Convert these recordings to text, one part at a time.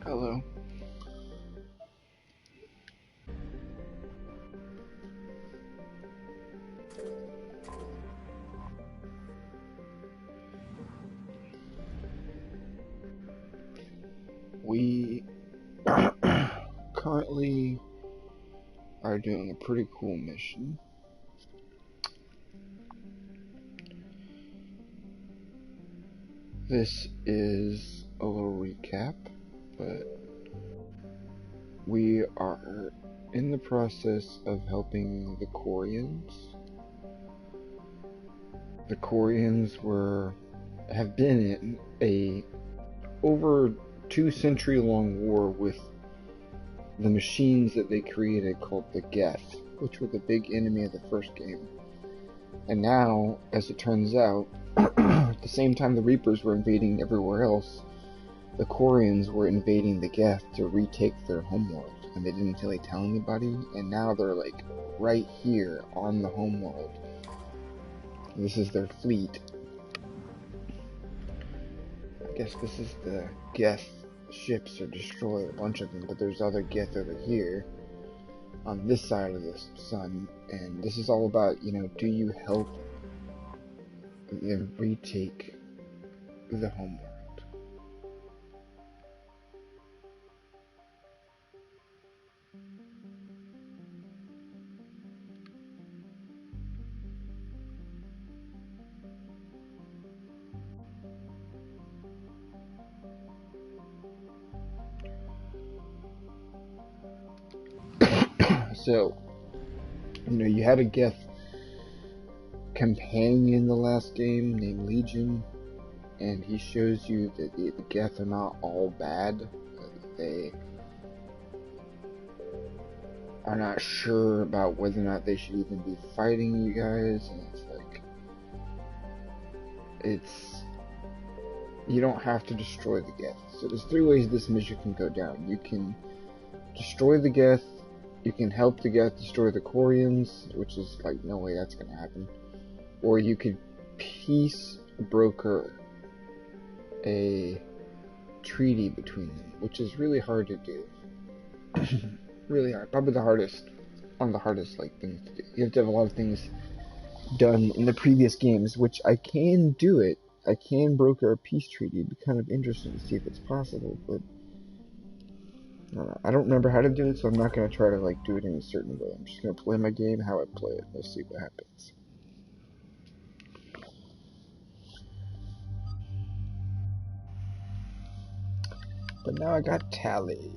Hello. We currently are doing a pretty cool mission. This is a little recap, but we are in the process of helping the Koreans. The Koreans have been in a over 2-century-long war with the machines that they created called the Geth, which were the big enemy of the first game. And now, as it turns out, at the same time the Reapers were invading everywhere else, the Koreans were invading the Geth to retake their homeworld, and they didn't really tell anybody, and now they're like right here on the homeworld. This is their fleet. I guess this is the Geth ships to destroy a bunch of them, but there's other Geth over here on this side of the sun, and this is all about, you know, do you help them retake the homeworld? So, you know, you had a Geth companion in the last game named Legion, and he shows you that the Geth are not all bad. They are not sure about whether or not they should even be fighting you guys, and you don't have to destroy the Geth. So there's 3 ways this mission can go down. You can destroy the Geth, you can help the Geth destroy the Koreans, which is like, no way that's gonna happen. Or you could peace broker a treaty between them, which is really hard to do. Really hard. Probably one of the hardest like things to do. You have to have a lot of things done in the previous games, which I can do it. I can broker a peace treaty. It'd be kind of interesting to see if it's possible, but I don't remember how to do it, so I'm not going to try to like do it in a certain way. I'm just going to play my game how I play it. Let's see what happens. But now I got Tally.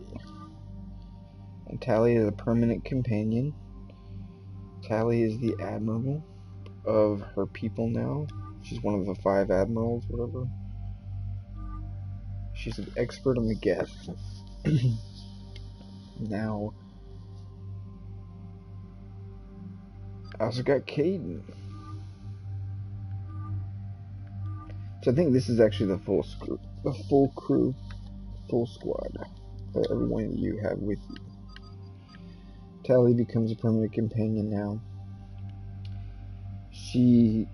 And Tally is a permanent companion. Tally is the admiral of her people now. She's one of the 5 admirals, whatever. She's an expert on the Geth. Now, I also got Caden. So I think this is actually the full squad that every one of you have with you. Tally becomes a permanent companion now. She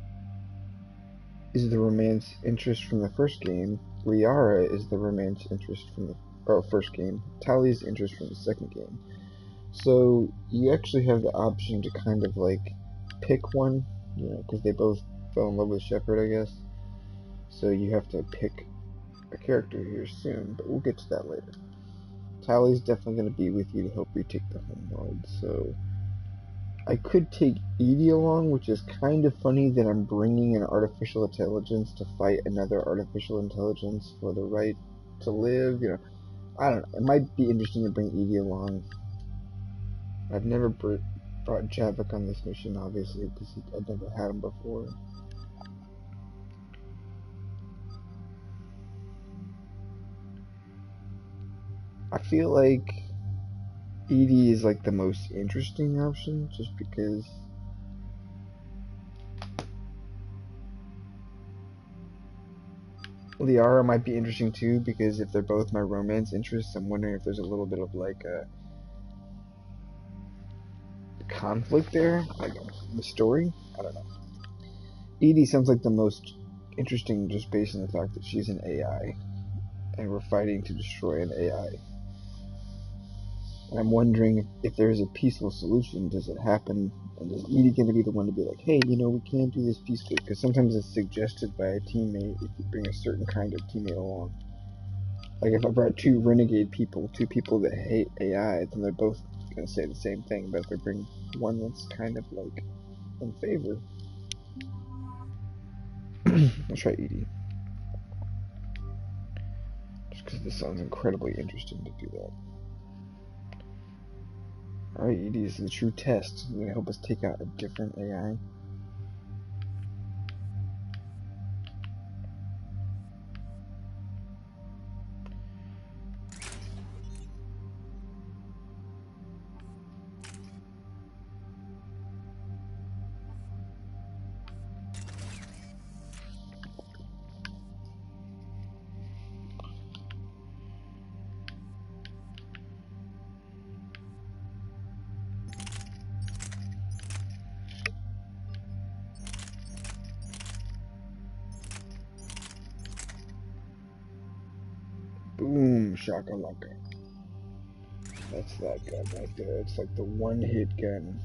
is the romance interest from the first game. Liara is the romance interest from the first game. Tally's interest from the second game. So you actually have the option to kind of like pick one, you know, because they both fell in love with Shepard, I guess. So you have to pick a character here soon, but we'll get to that later. Tally's definitely going to be with you to help retake the homeworld, so I could take Edie along, which is kind of funny that I'm bringing an artificial intelligence to fight another artificial intelligence for the right to live, you know. I don't know, it might be interesting to bring Edie along. I've never brought Javik on this mission, obviously, because I've never had him before. I feel like Edie is like the most interesting option, just because Liara might be interesting too, because if they're both my romance interests, I'm wondering if there's a little bit of like a conflict there, like in the story. I don't know. Edie sounds like the most interesting just based on the fact that she's an AI, and we're fighting to destroy an AI. And I'm wondering if there's a peaceful solution. Does it happen? And is Edie going to be the one to be like, hey, you know, we can't do this peacefully? Because sometimes it's suggested by a teammate if you bring a certain kind of teammate along. Like if I brought two renegade people, two people that hate AI, then they're both going to say the same thing. But if I bring one that's kind of like in favor, let's try Edie. Just because this sounds incredibly interesting to do that. Alright, Edie is the true test. You're gonna help us take out a different AI. Boom, shakalaka. That's that gun right there. It's like the one-hit gun.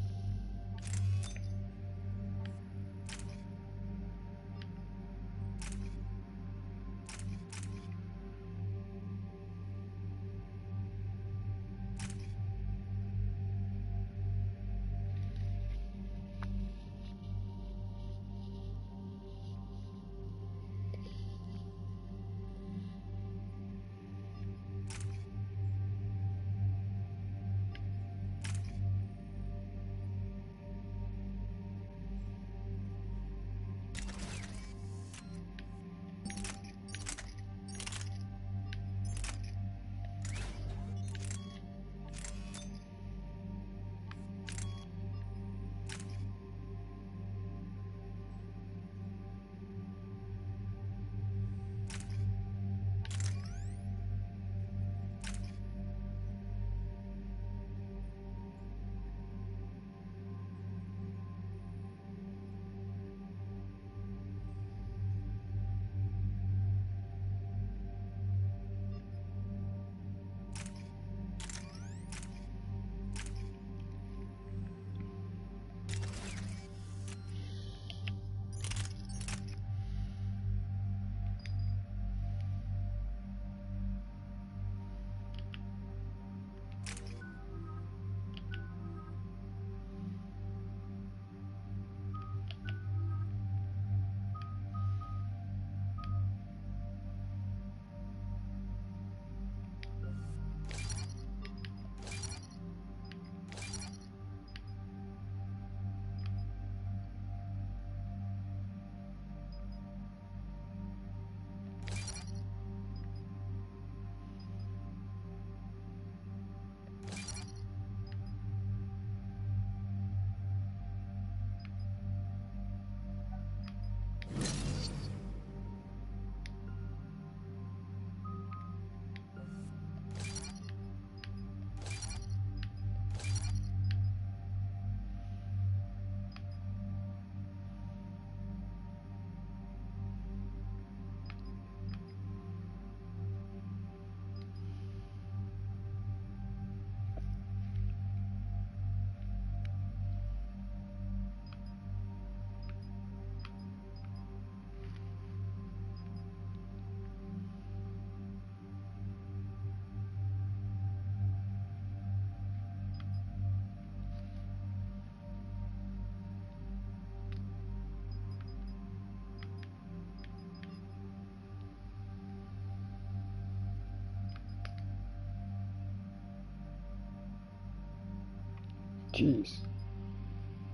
Jeez.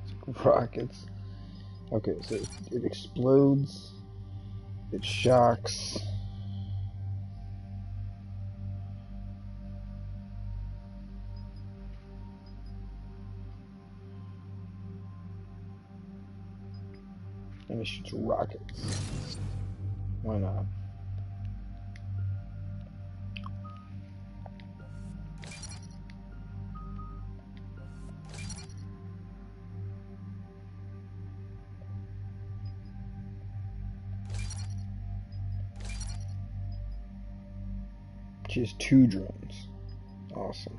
It's like rockets. Okay, so it explodes. It shocks. And it shoots rockets. Why not? She has 2 drones. Awesome.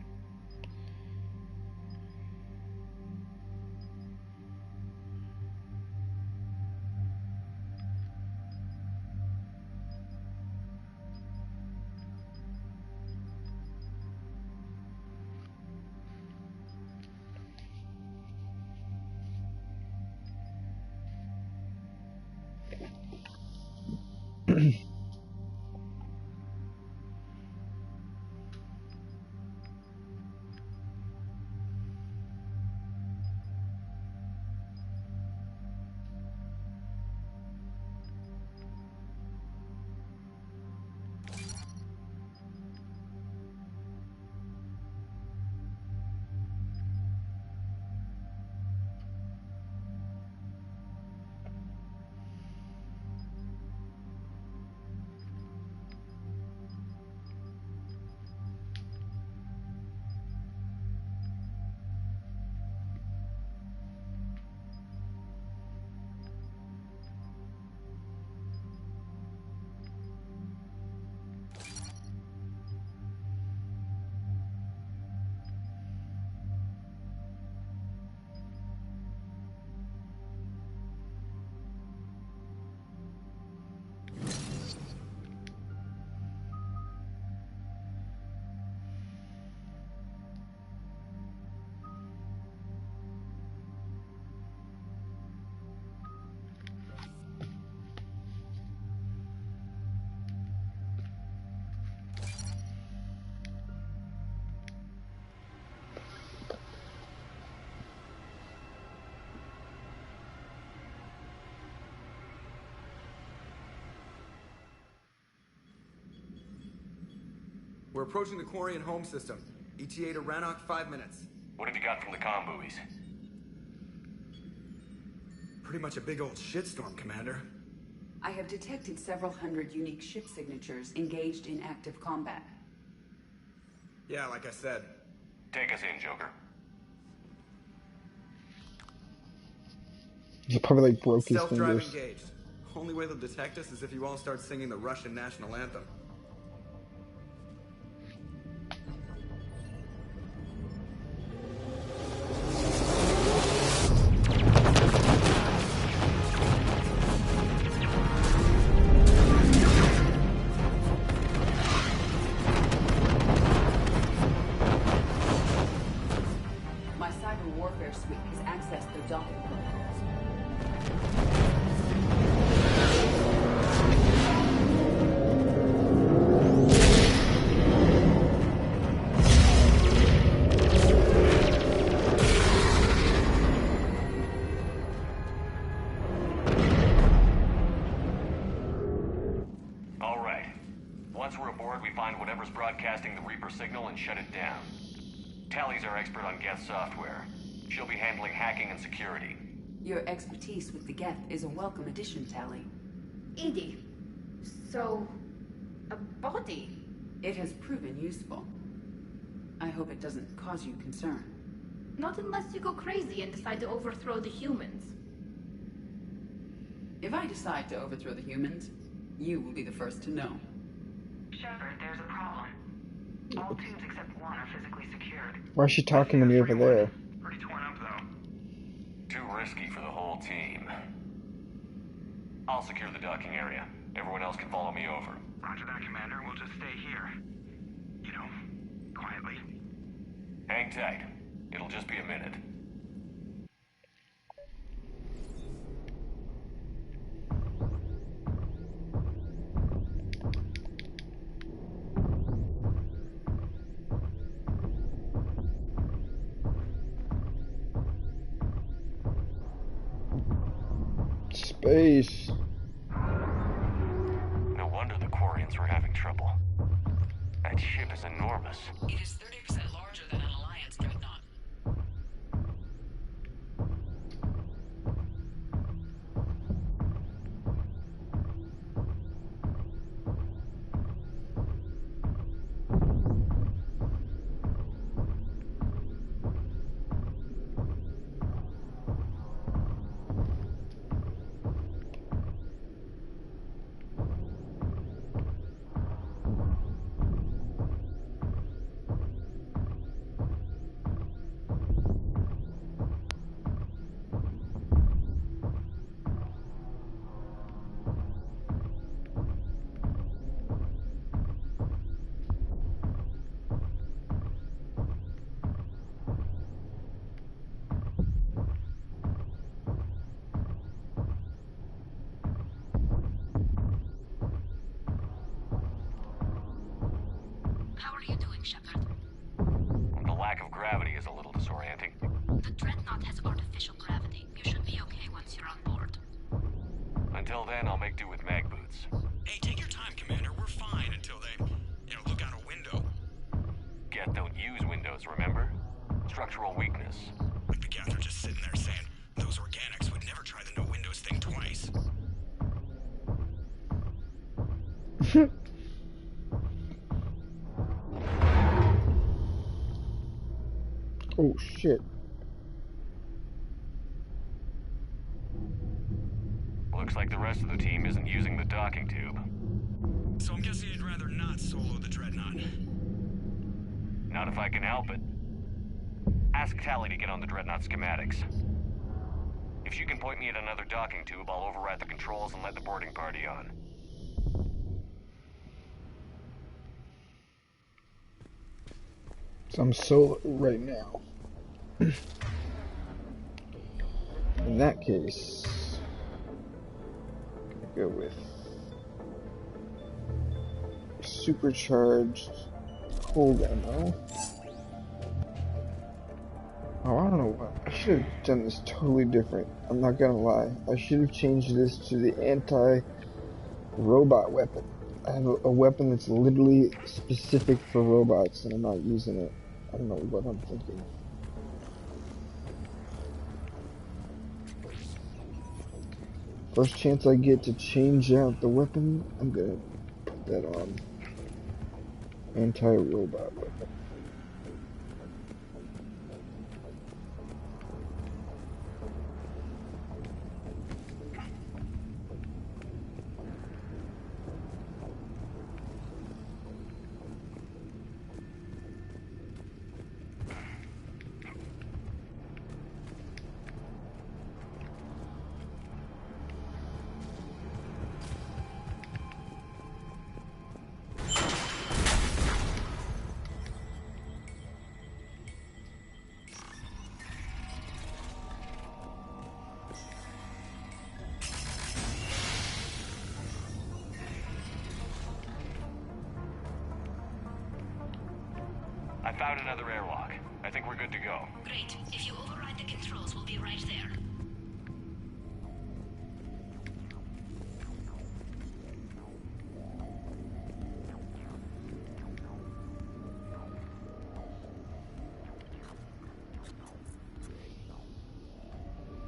We're approaching the Quarian home system. ETA to Rannoch, 5 minutes. What have you got from the comm buoys? Pretty much a big old shitstorm, Commander. I have detected several hundred unique ship signatures engaged in active combat. Yeah, like I said. Take us in, Joker. He probably like broke his Stealth-drive fingers. engaged. Only way they'll detect us is if you all start singing the Russian national anthem. My cyber warfare suite has accessed their docking protocols. All right. Once we're aboard, we find whatever's broadcasting the Reaper signal and shut it down. Tally's our expert on Geth software. She'll be handling hacking and security. Your expertise with the Geth is a welcome addition, Tally. Edie, so... a body? It has proven useful. I hope it doesn't cause you concern. Not unless you go crazy and decide to overthrow the humans. If I decide to overthrow the humans, you will be the first to know. Shepard, there's a problem. All tubes except one are physically secured. Why is she talking when you're over there? Pretty torn up, though. Too risky for the whole team. I'll secure the docking area. Everyone else can follow me over. Roger that, Commander. We'll just stay here. You know, quietly. Hang tight. It'll just be a minute. Space. No wonder the Quarians were having trouble. That ship is enormous. It is 30% larger than an Alliance dreadnought. How are you doing, Shepard? The lack of gravity is a little disorienting. The Dreadnought has artificial gravity. You should be okay once you're on board. Until then, I'll make do with mag boots. Hey, take your time, Commander. We're fine until they, look out a window. Geth don't use windows, remember? Structural weakness. Like the Geth are just sitting there saying, those organics would never try the no windows thing twice. Oh shit. Looks like the rest of the team isn't using the docking tube. So I'm guessing you'd rather not solo the Dreadnought. Not if I can help it. Ask Tally to get on the Dreadnought schematics. If she can point me at another docking tube, I'll override the controls and let the boarding party on. So I'm solo right now. In that case, I'm gonna go with supercharged cold ammo. Oh, I don't know what. I should have done this totally different. I'm not gonna lie. I should have changed this to the anti-robot weapon. I have a weapon that's literally specific for robots, and I'm not using it. I don't know what I'm thinking. First chance I get to change out the weapon, I'm gonna put that on. Anti-robot weapon. I found another airlock. I think we're good to go. Great. If you override the controls, we'll be right there.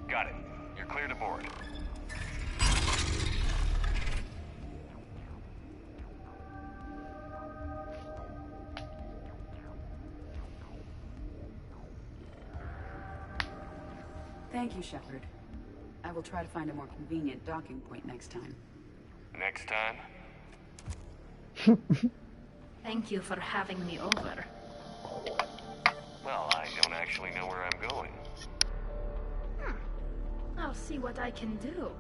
Got it. You're clear to board. Thank you, Shepard. I will try to find a more convenient docking point next time. Next time? Thank you for having me over. Well, I don't actually know where I'm going. I'll see what I can do.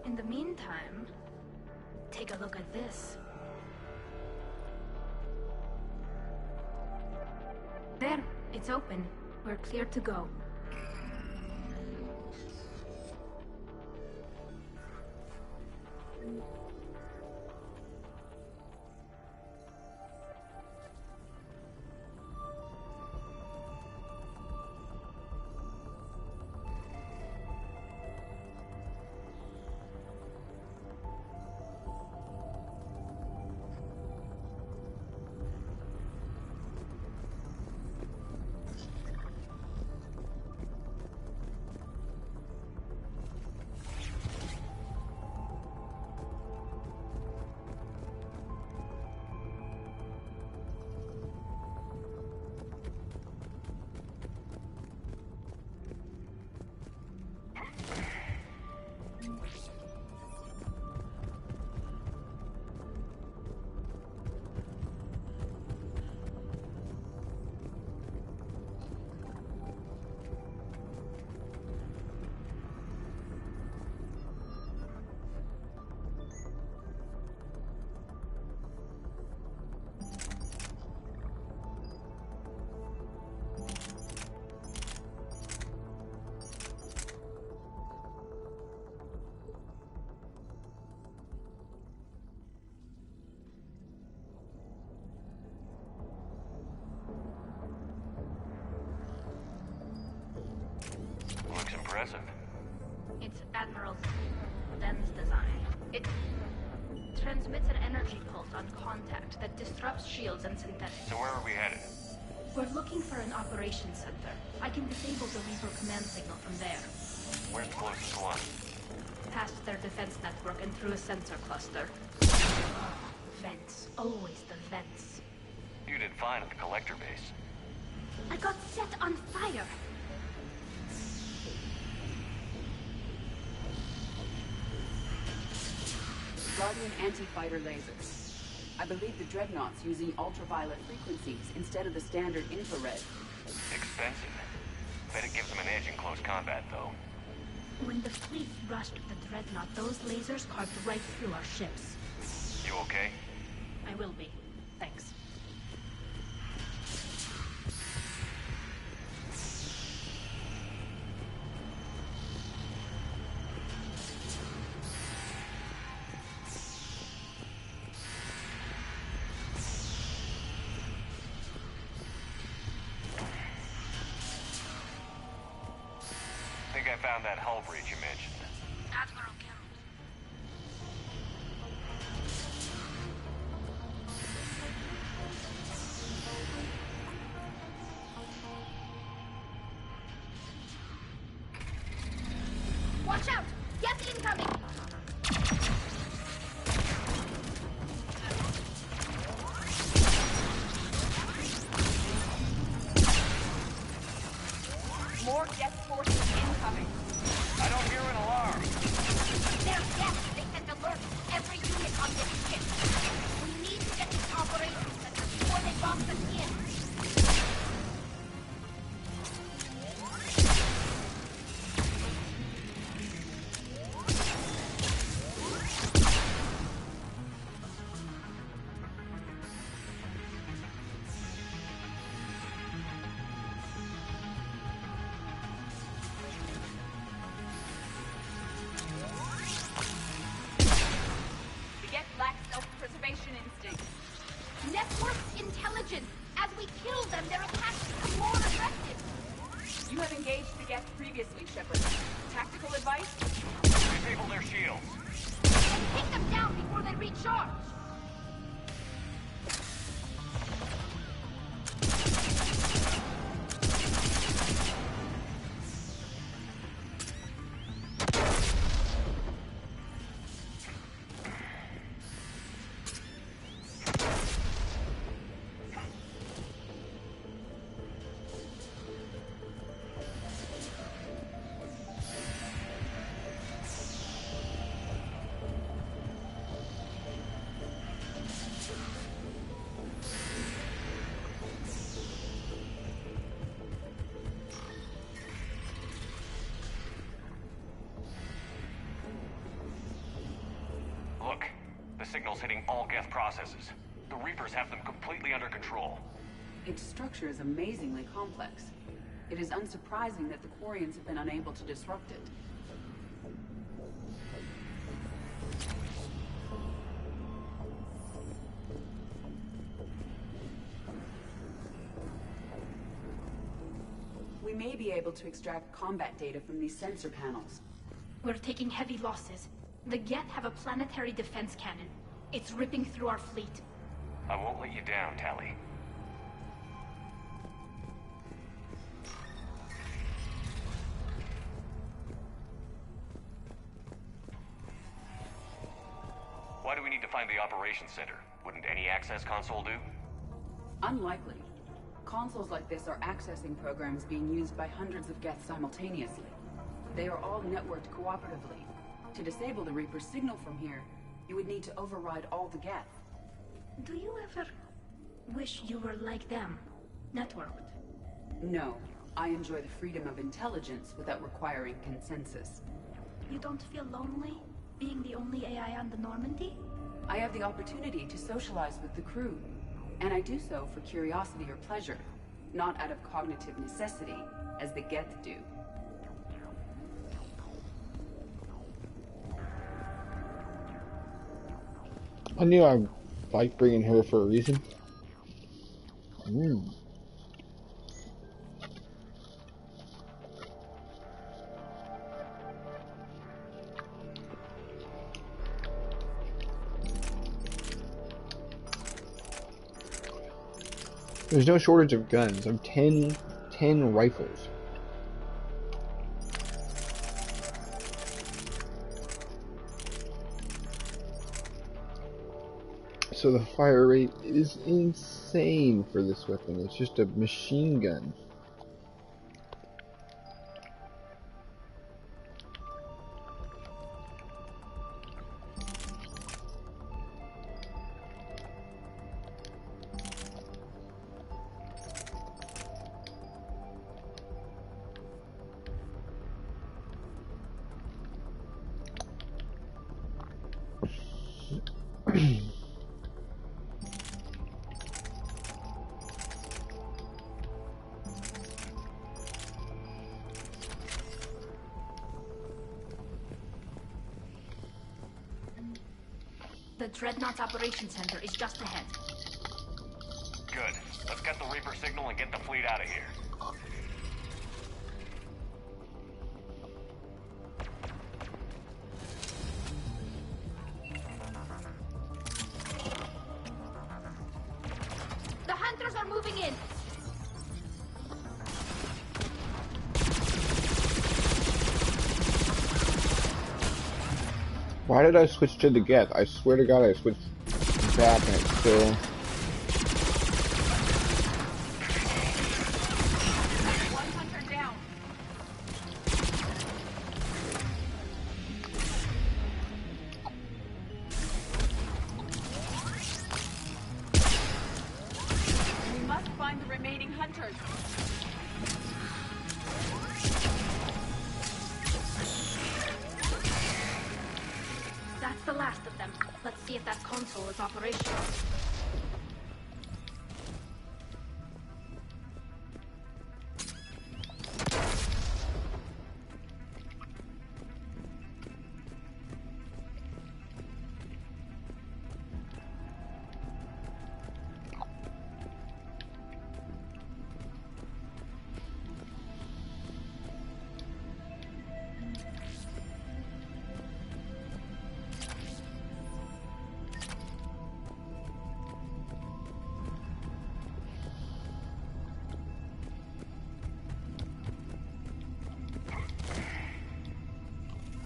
In the meantime, take a look at this. There, it's open. We're clear to go. It transmits an energy pulse on contact that disrupts shields and synthetics. So where are we headed? We're looking for an operations center. I can disable the Reaper command signal from there. Where's the closest one? Past their defense network and through a sensor cluster. Vents. Always the vents. You did fine at the collector base. I got set on fire. Guardian anti-fighter lasers. I believe the dreadnoughts using ultraviolet frequencies instead of the standard infrared. Expensive. Bet it gives them an edge in close combat, though. When the fleet rushed the dreadnought, those lasers carved right through our ships. You okay? I will be. Thanks. Think I found that hull breach you mentioned. Admiral Geralt. Watch out! Get incoming! More Geth forces incoming. I don't hear an alarm. They're dead! They sent alerts to every unit on this ship! We need to get this operation center before they box us in! The Geth lack self-preservation instinct. Network intelligence! As we kill them, their attacks become more aggressive! You have engaged the Geth previously, Shepard. Tactical advice? Disable their shields. And take them down before they recharge! Look, the signal's hitting all Geth processes. The Reapers have them completely under control. Its structure is amazingly complex. It is unsurprising that the Quarians have been unable to disrupt it. We may be able to extract combat data from these sensor panels. We're taking heavy losses. The Geth have a planetary defense cannon. It's ripping through our fleet. I won't let you down, Tali. Why do we need to find the operations center? Wouldn't any access console do? Unlikely. Consoles like this are accessing programs being used by hundreds of Geth simultaneously. They are all networked cooperatively. To disable the Reaper signal from here, you would need to override all the Geth. Do you ever wish you were like them? Networked? No, I enjoy the freedom of intelligence without requiring consensus. You don't feel lonely, being the only AI on the Normandy? I have the opportunity to socialize with the crew, and I do so for curiosity or pleasure, not out of cognitive necessity, as the Geth do. I knew I liked bringing her for a reason. There's no shortage of guns. I have 10 rifles. So the fire rate is insane for this weapon. It's just a machine gun. The Dreadnought's Operations Center is just ahead. Good. Let's get the Reaper signal and get the fleet out of here. The hunters are moving in. Why did I switch to the Geth? I swear to God I switched back and it's still... One hunter down. We must find the remaining hunters. That's the last of them. Let's see if that console is operational.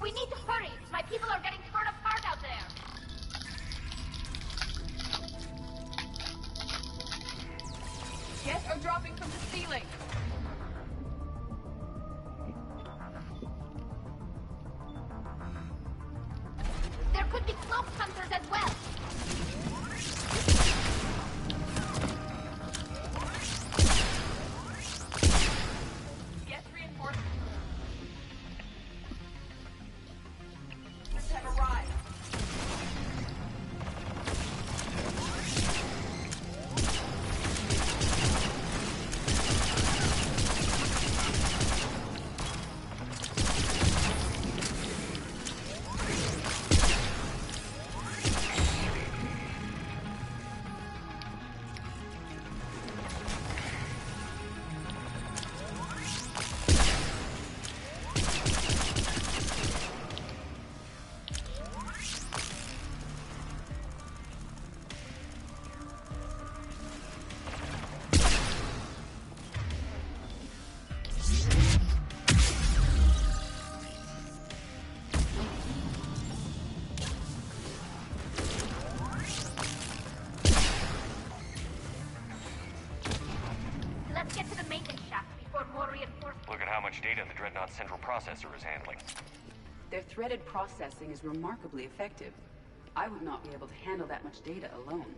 We need to hurry. My people are getting torn apart out there. Jets are dropping from the ceiling. There could be cloaked hunters as well. Get reinforcements. Have arrived. Let's get to the maintenance shaft before more reinforcements. Look at how much data the Dreadnought central processor is handling. Their threaded processing is remarkably effective. I would not be able to handle that much data alone.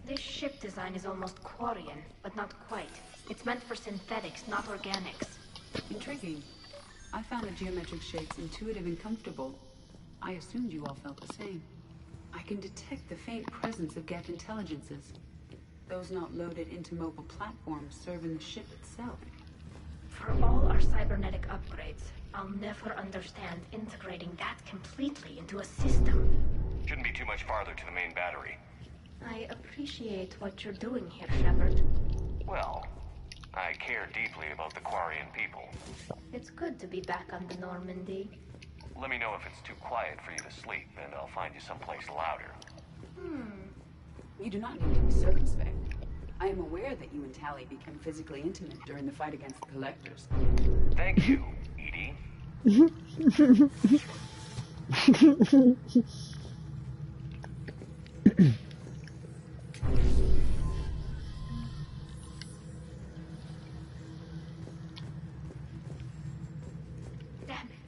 This ship design is almost Quarian, but not quite. It's meant for synthetics, not organics. Intriguing. I found the geometric shapes intuitive and comfortable. I assumed you all felt the same. I can detect the faint presence of Geth intelligences. Those not loaded into mobile platforms serve in the ship itself. For all our cybernetic upgrades, I'll never understand integrating that completely into a system. Shouldn't be too much farther to the main battery. I appreciate what you're doing here, Shepard. Well, I care deeply about the Quarian people. It's good to be back on the Normandy. Let me know if it's too quiet for you to sleep, and I'll find you someplace louder. You do not need to be circumspect. I am aware that you and Tali became physically intimate during the fight against the Collectors. Thank you, Edie. Damn it.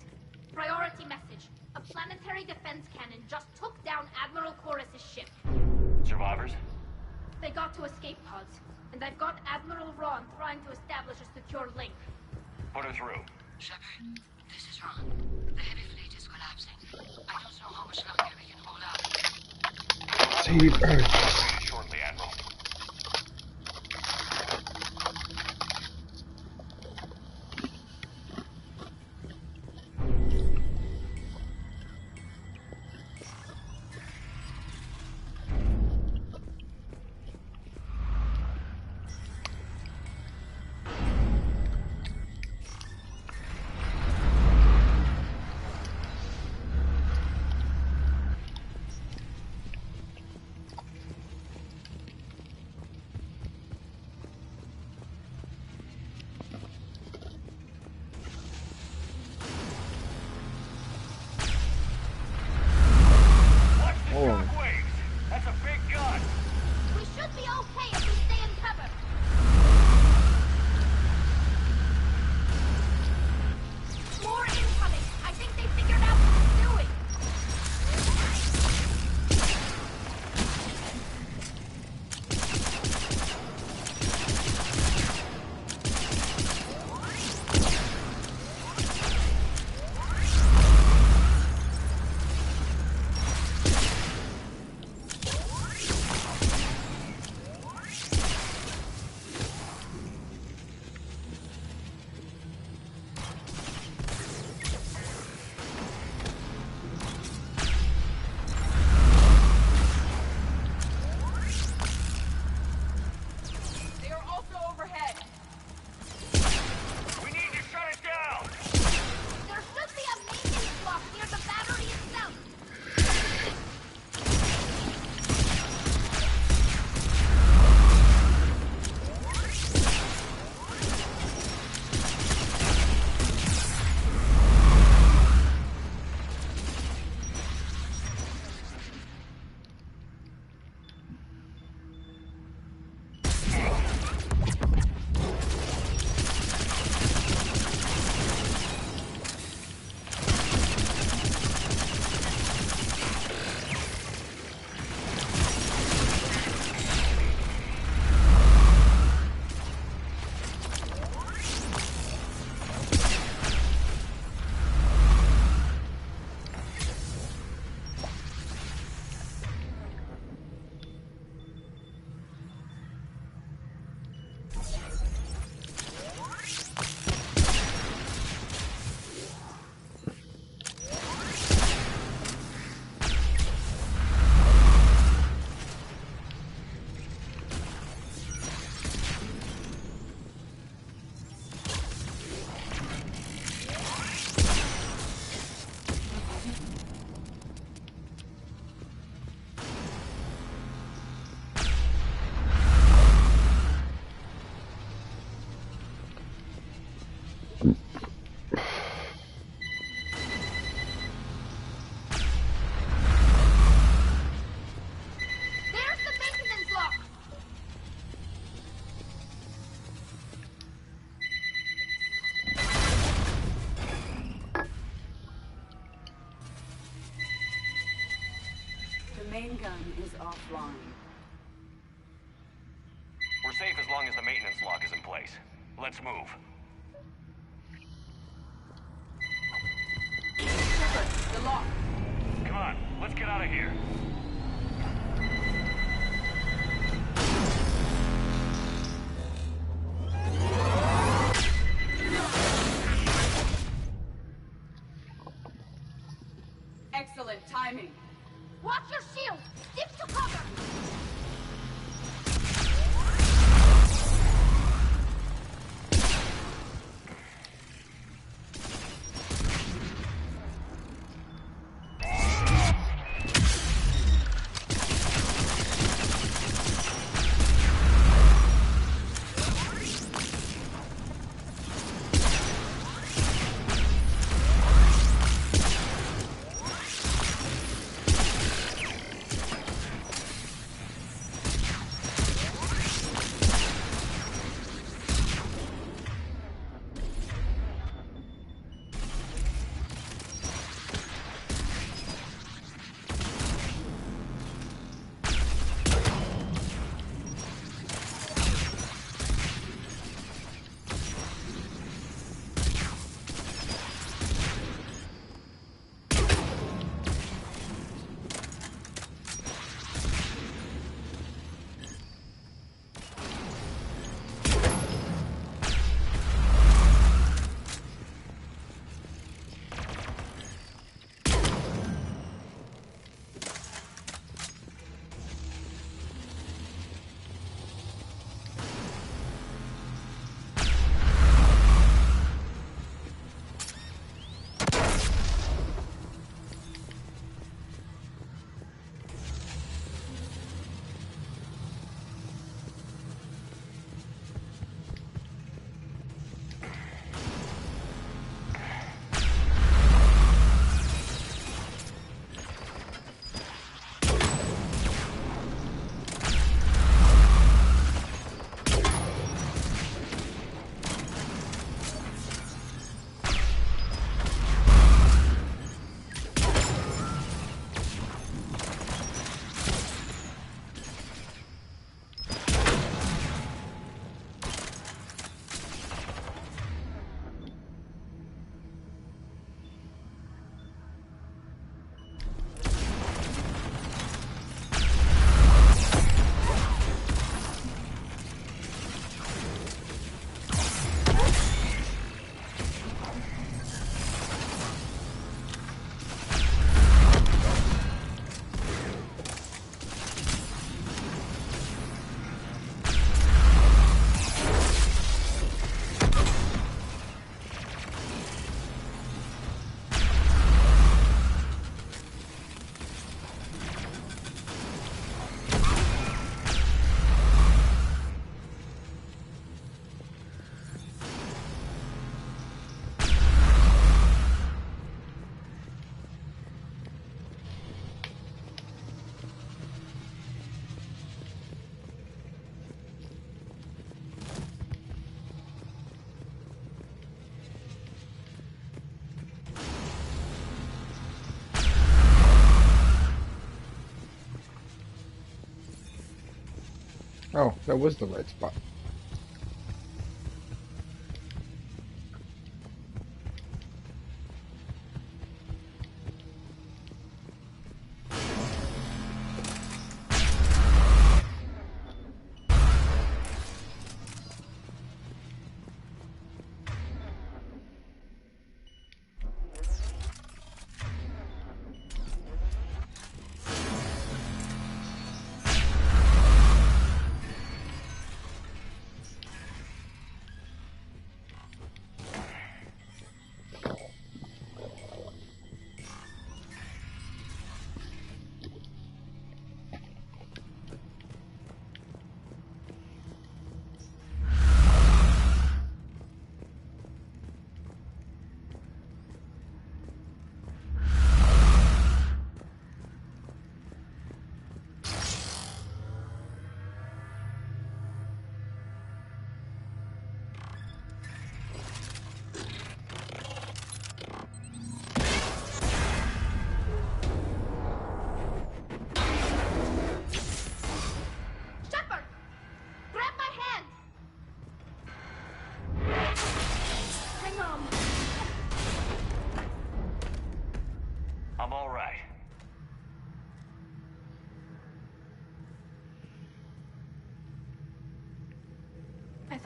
Priority message. A planetary defense cannon just took down Admiral Chorus's ship. Survivors? They got to escape pods, and I've got Admiral Ron trying to establish a secure link. Put her through. Shepard, this is Ron. The heavy fleet is collapsing. I don't know how much longer we can hold out. Save Earth. Shortly, Admiral. That's a big gun! We should be okay if we stay in cover. More incoming! I think they figured out what we're doing! main gun is offline. We're safe as long as the maintenance lock is in place. Let's move. locked. Come on, let's get out of here. Excellent timing. Watch your shield! Stick to cover! Oh, that was the right spot.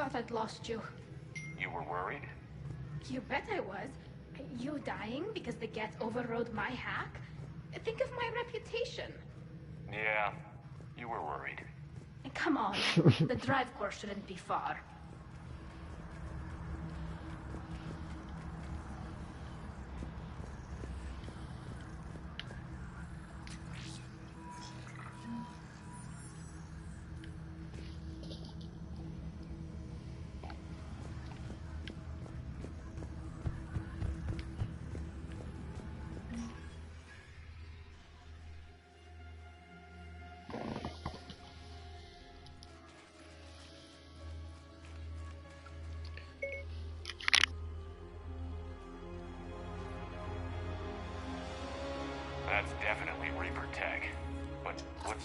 thought I'd lost you. You were worried? You bet I was. You dying because the Geth overrode my hack? Think of my reputation. Yeah, you were worried. Come on, the drive course shouldn't be far. That's definitely Reaper tech. But what's...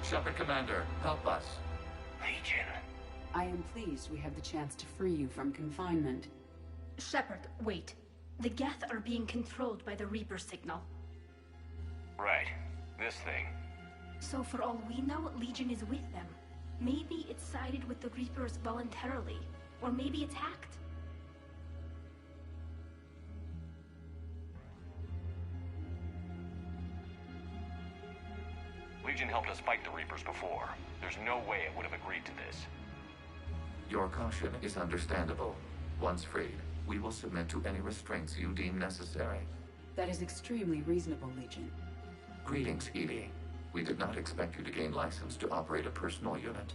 Shepard Commander, help us. Legion. I am pleased we have the chance to free you from confinement. Shepard, wait. The Geth are being controlled by the Reaper signal. Right. This thing. So for all we know, Legion is with them. Maybe it sided with the Reapers voluntarily. Or maybe it's hacked. Legion helped us fight the Reapers before. There's no way it would have agreed to this. Your caution is understandable. Once freed, we will submit to any restraints you deem necessary. That is extremely reasonable, Legion. Greetings, Edie. We did not expect you to gain license to operate a personal unit.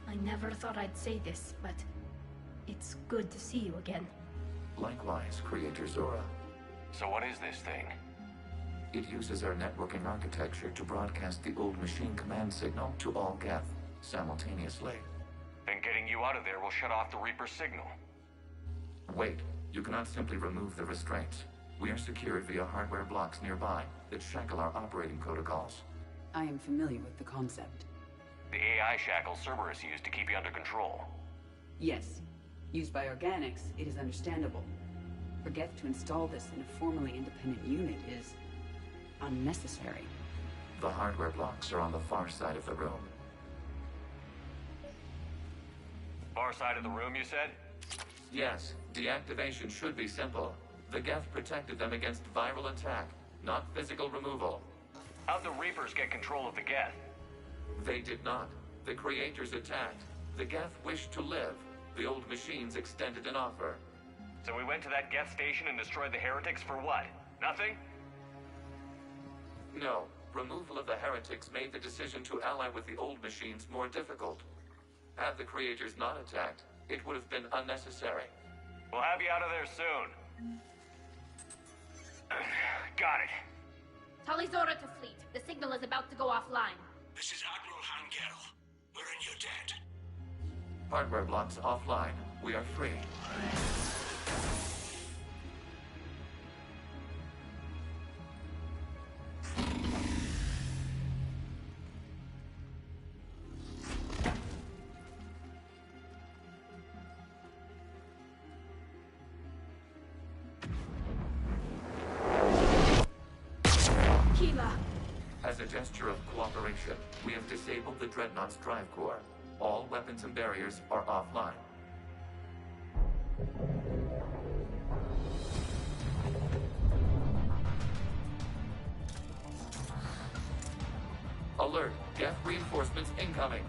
I never thought I'd say this, but it's good to see you again. Likewise, Creator Zora. So what is this thing? It uses our networking architecture to broadcast the old machine command signal to all Geth simultaneously. Then getting you out of there will shut off the Reaper signal. Wait, you cannot simply remove the restraints. We are secured via hardware blocks nearby that shackle our operating protocols. I am familiar with the concept. The AI shackles Cerberus used to keep you under control. Yes. Used by organics, it is understandable. For Geth to install this in a formally independent unit is unnecessary. The hardware blocks are on the far side of the room. Far side of the room, you said? Yes, deactivation should be simple. The Geth protected them against viral attack, not physical removal. How'd the Reapers get control of the Geth? They did not. The Creators attacked. The Geth wished to live. The old machines extended an offer. So we went to that Geth station and destroyed the heretics for what? Nothing? No. Removal of the heretics made the decision to ally with the old machines more difficult. Had the Creators not attacked, it would have been unnecessary. We'll have you out of there soon. Got it. Tali Zora to fleet. The signal is about to go offline. This is Admiral Hangel. We're in your debt. Hardware blocks offline. We are free. As a gesture of cooperation, we have disabled the Dreadnought's drive core. All weapons and barriers are offline. Alert! Geth reinforcements incoming!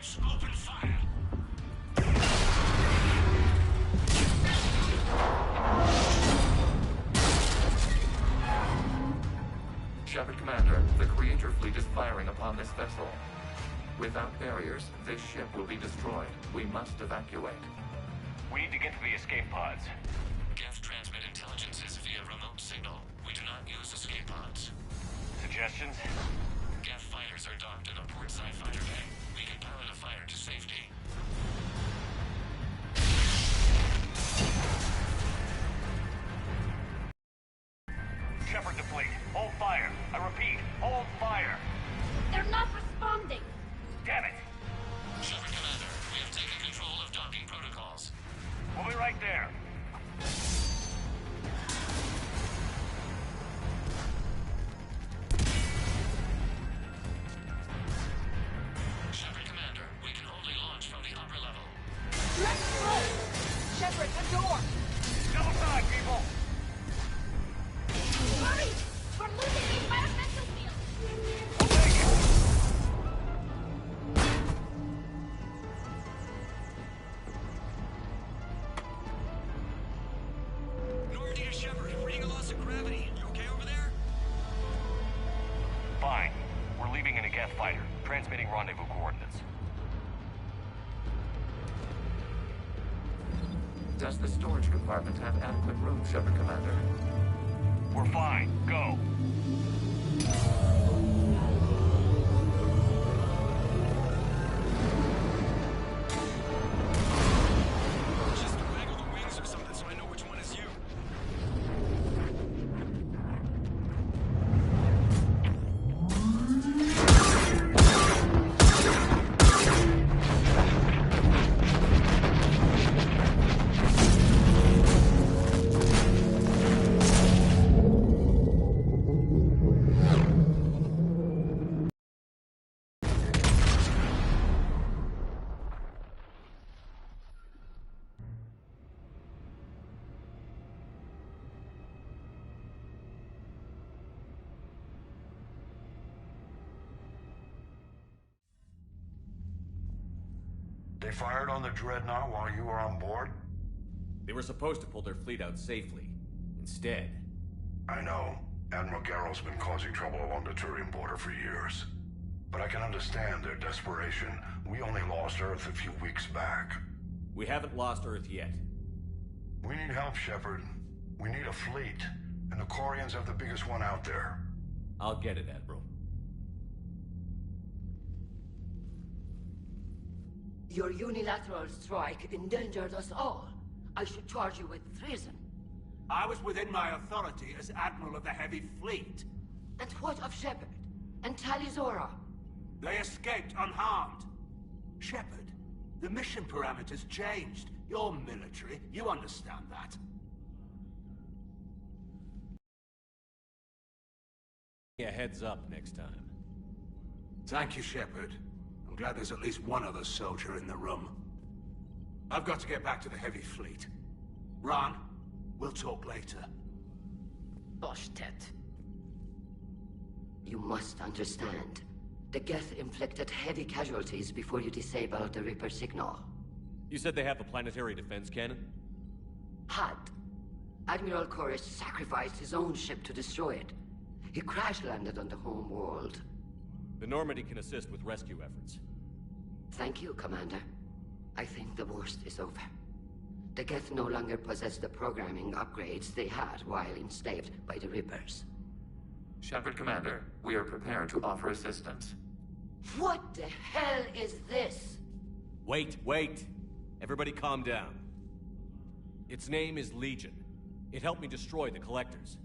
Ships, open fire! Shepard Commander, the Creator fleet is firing upon this vessel. Without barriers, this ship will be destroyed. We must evacuate. We need to get to the escape pods. Geth transmit intelligences via remote signal. We do not use escape pods. Suggestions? Geth fighters are docked in a portside fighter bay. We can pilot a fighter to safety. Shepard to fleet. Hold fire. I repeat, hold fire. They're not responding. Damn it. Shepard Commander, we have taken control of docking protocols. We'll be right there. Shepard Commander, we can only launch from the upper level. Let's go! Shepard, the door! Double time, people. Hurry! We're losing the environmental field! We'll take it. Normandy to Shepard, reading a loss of gravity. You okay over there? Fine. We're leaving in a Geth fighter, transmitting rendezvous coordinates. Does the storage compartment have adequate room, Shepard Commander? We're fine. Go. Just waggle the wings or something so I know which one is you. They fired on the Dreadnought while you were on board? They were supposed to pull their fleet out safely. Instead, I know. Admiral Garrow's been causing trouble along the Turian border for years. But I can understand their desperation. We only lost Earth a few weeks back. we haven't lost Earth yet. We need help, Shepard. We need a fleet. And the Quarians have the biggest one out there. I'll get it, Admiral. Your unilateral strike endangered us all. I should charge you with treason. I was within my authority as Admiral of the Heavy Fleet. And what of Shepard? And Talizora? They escaped unharmed. Shepard, the mission parameters changed. You're military, you understand that. A heads up next time. Thank you, Shepard. I'm glad there's at least one other soldier in the room. I've got to get back to the Heavy Fleet. Ron, we'll talk later. Boshtet. You must understand. The Geth inflicted heavy casualties before you disabled the Reaper signal. You said they have a planetary defense cannon? Had. Admiral Koris sacrificed his own ship to destroy it. He crash-landed on the home world. The Normandy can assist with rescue efforts. Thank you, Commander. I think the worst is over. The Geth no longer possess the programming upgrades they had while enslaved by the Reapers. Shepard Commander, we are prepared to offer assistance. What the hell is this? Wait. Everybody calm down. Its name is Legion. It helped me destroy the Collectors.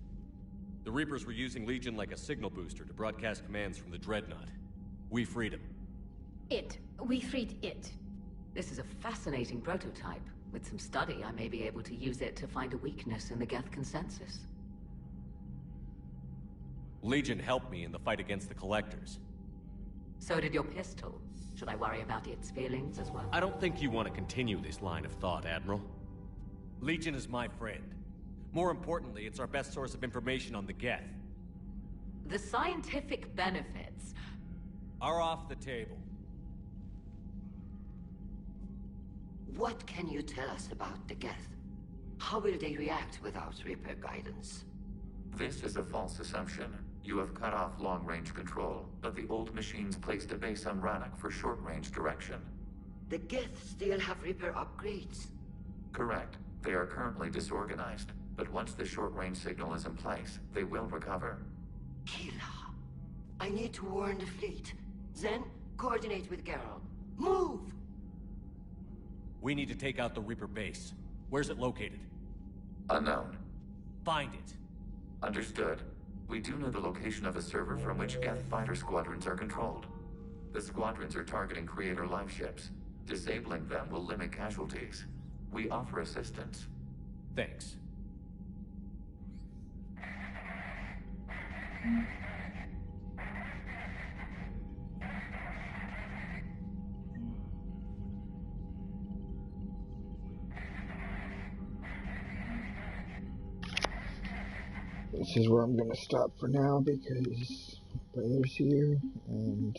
The Reapers were using Legion like a signal booster to broadcast commands from the Dreadnought. We freed him. We freed it. This is a fascinating prototype. With some study, I may be able to use it to find a weakness in the Geth consensus. Legion helped me in the fight against the Collectors. So did your pistol. Should I worry about its feelings as well? I don't think you want to continue this line of thought, Admiral. Legion is my friend. More importantly, it's our best source of information on the Geth. The scientific benefits are off the table. What can you tell us about the Geth? How will they react without Reaper guidance? This is a false assumption. You have cut off long-range control, but the old machines placed a base on Rannoch for short-range direction. The Geth still have Reaper upgrades? Correct. They are currently disorganized, but once the short-range signal is in place, they will recover. Kila, I need to warn the fleet. Then, coordinate with Geralt. Move! We need to take out the Reaper base. Where's it located? Unknown. Find it. Understood. We do know the location of a server from which Geth fighter squadrons are controlled. The squadrons are targeting creator live ships. Disabling them will limit casualties. We offer assistance. Thanks. This is where I'm going to stop for now because my brother's here and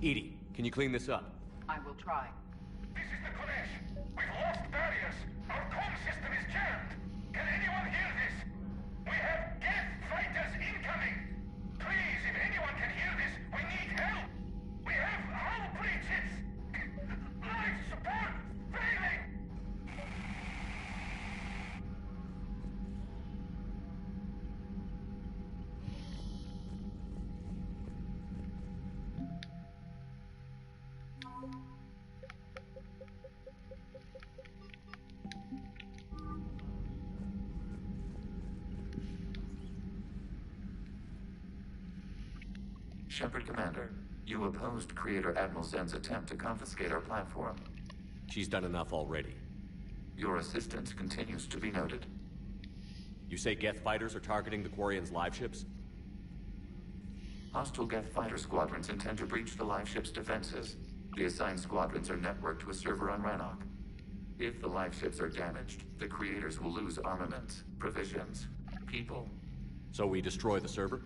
Edie, can you clean this up? I will try. This is the Kodesh. We've lost barriers. Our comm system is jammed. Can anyone hear this? We have Geth fighters incoming. Please, if anyone can hear this, we need help. We have hull breaches. Life support failing. Shepard Commander, you opposed Creator Admiral Zen's attempt to confiscate our platform. She's done enough already. Your assistance continues to be noted. You say Geth fighters are targeting the Quarians' live ships? Hostile Geth fighter squadrons intend to breach the live ship's defenses. The assigned squadrons are networked to a server on Rannoch. If the live ships are damaged, the creators will lose armaments, provisions, people. So we destroy the server?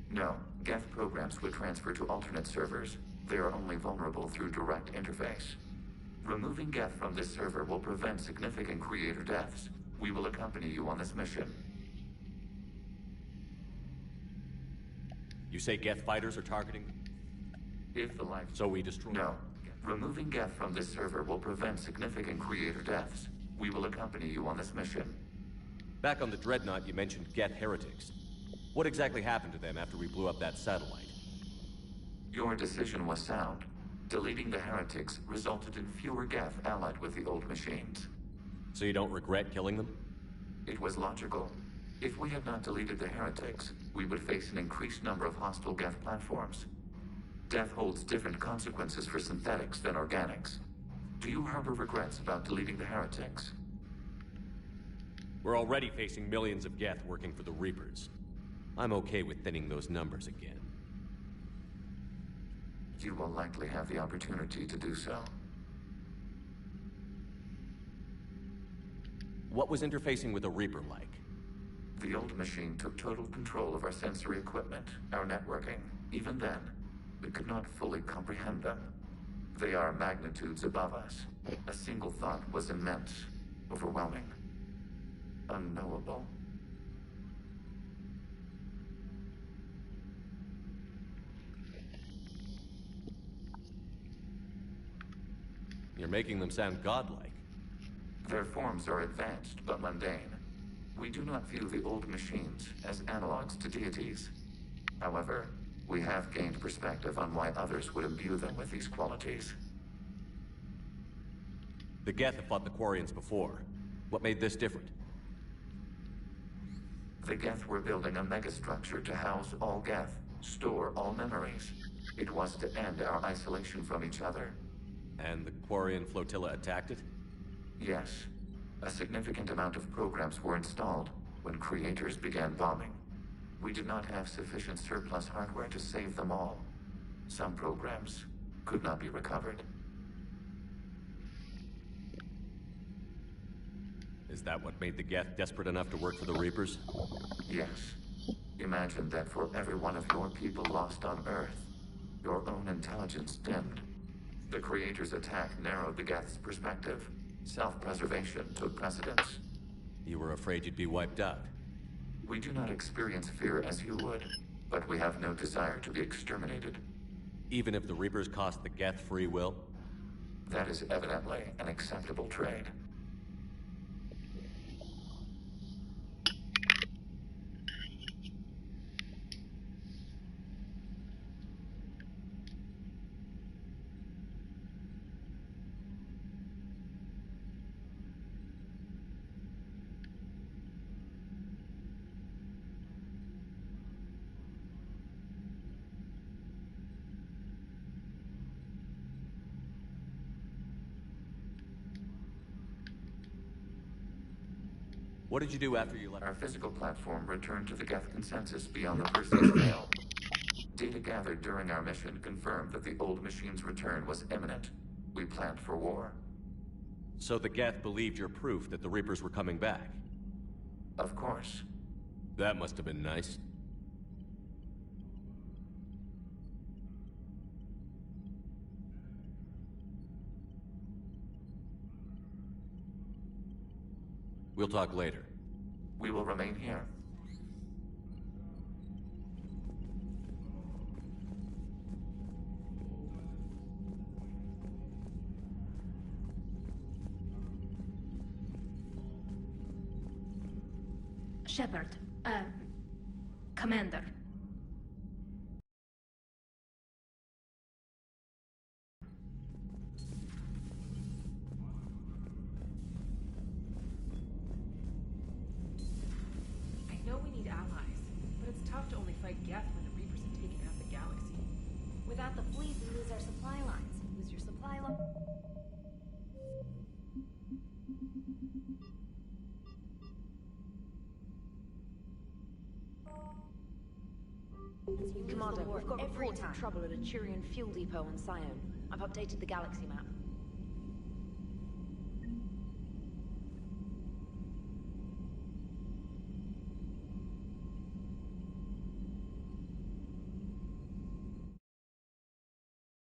No, Geth programs would transfer to alternate servers. They are only vulnerable through direct interface. Removing Geth from this server will prevent significant creator deaths. We will accompany you on this mission. You say Geth fighters are targeting? If the live... So we destroy... No. Removing Geth from this server will prevent significant creator deaths. We will accompany you on this mission. Back on the Dreadnought, you mentioned Geth heretics. What exactly happened to them after we blew up that satellite? Your decision was sound. Deleting the heretics resulted in fewer Geth allied with the old machines. So you don't regret killing them? It was logical. If we had not deleted the heretics, we would face an increased number of hostile Geth platforms. Death holds different consequences for synthetics than organics. Do you harbor regrets about deleting the heretics? We're already facing millions of Geth working for the Reapers. I'm okay with thinning those numbers again. You will likely have the opportunity to do so. What was interfacing with a Reaper like? The old machine took total control of our sensory equipment, our networking. Even then, we could not fully comprehend them. They are magnitudes above us. A single thought was immense, overwhelming, unknowable. You're making them sound godlike. Their forms are advanced but mundane. We do not view the old machines as analogs to deities. However, we have gained perspective on why others would imbue them with these qualities. The Geth have fought the Quarians before. What made this different? The Geth were building a megastructure to house all Geth. store all memories. It was to end our isolation from each other. And the Quarian flotilla attacked it? Yes. A significant amount of programs were installed when creators began bombing. We did not have sufficient surplus hardware to save them all. Some programs could not be recovered. Is that what made the Geth desperate enough to work for the Reapers? Yes. Imagine that for every one of your people lost on Earth, your own intelligence dimmed. The Creator's attack narrowed the Geth's perspective. Self-preservation took precedence. You were afraid you'd be wiped out. We do not experience fear as you would, but we have no desire to be exterminated. Even if the Reapers cost the Geth free will? That is evidently an acceptable trade. What did you do after you left? Our physical platform returned to the Geth consensus beyond the Perseus veil. Data gathered during our mission confirmed that the old machine's return was imminent. We planned for war. So the Geth believed your proof that the Reapers were coming back? Of course. That must have been nice. We'll talk later. We will remain here. Shepard, Commander. I know we need allies, but it's tough to only fight Geth when the Reapers have taken out the galaxy. Without the fleet, we lose our supply lines. Lose your supply line. Commander, we've got reports of trouble at a Turian fuel depot on Sion. I've updated the galaxy map.